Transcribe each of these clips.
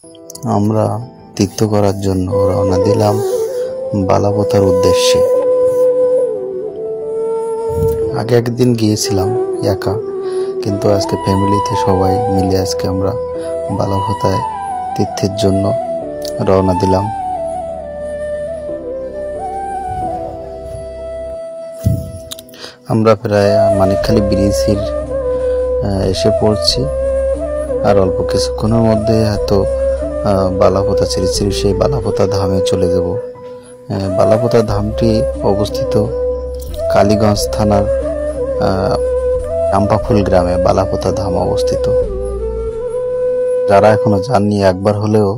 আমরা তীর্থ করার জন্য রওনা দিলাম বালাপোতার উদ্দেশ্যে। আগে একদিন গিয়েছিলাম একা, কিন্তু আজকে ফ্যামিলিতে সবাই মিলে আজকে আমরা বালাপোতায় তীর্থের জন্য রওনা দিলাম। আমরা প্রায় মানিকখালী ব্রিজের এসে পড়ছি, আর অল্প কিছুক্ষণের মধ্যে হয়তো বালাপোতা শ্রী শ্রী সেই বালাপোতা ধামে চলে যাব। বালাপোতা ধামটি অবস্থিত কালীগঞ্জ থানার আম্পাফুল গ্রামে বালাপোতা ধাম অবস্থিত। যারা এখনো যাননি, একবার হলেও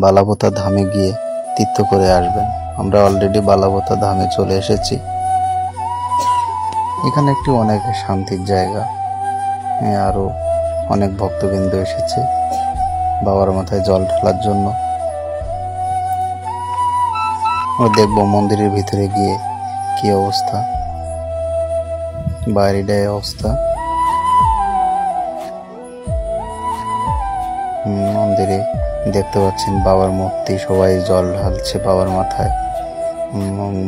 বালাপোতা ধামে গিয়ে তীর্থ করে আসবেন। আমরা অলরেডি বালাপোতা ধামে চলে এসেছি। এখানে একটি অনেক শান্তির জায়গা, আরো অনেক ভক্তবৃন্দ এসেছে বাবার মাথায় জল ঢালার জন্য। আমরা দেখবো মন্দিরের ভিতরে গিয়ে কি অবস্থা, বাইরেটাই অবস্থা। মন্দিরে দেখতে পাচ্ছেন বাবার মূর্তি, সবাই জল ঢালছে বাবার মাথায়।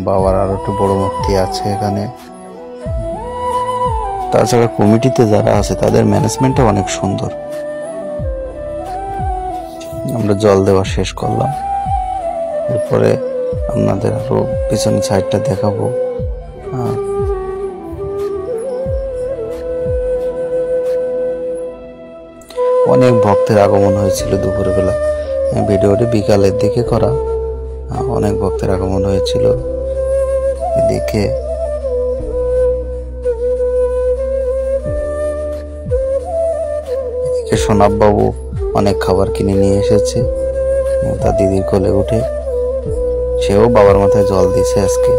বাবার আরো একটু বড় মূর্তি আছে এখানে। তাছাড়া কমিটিতে যারা আছে তাদের ম্যানেজমেন্টও অনেক সুন্দর। আমরা জল দেওয়া শেষ করলাম, এরপরে আপনাদের আরো পিছনের সাইডটা দেখাবো। অনেক ভক্তের আগমন হয়েছিল দুপুরের বেলা। ভিডিওটি বিকালের দিকে করা। অনেক ভক্তের আগমন হয়েছিল দেখে। সোনাব বাবু অনেক খাবার কিনে নিয়ে এসেছে তার দিদির কোলে উঠে। সেও বাবার মাথায় জল দিয়েছে আজকে।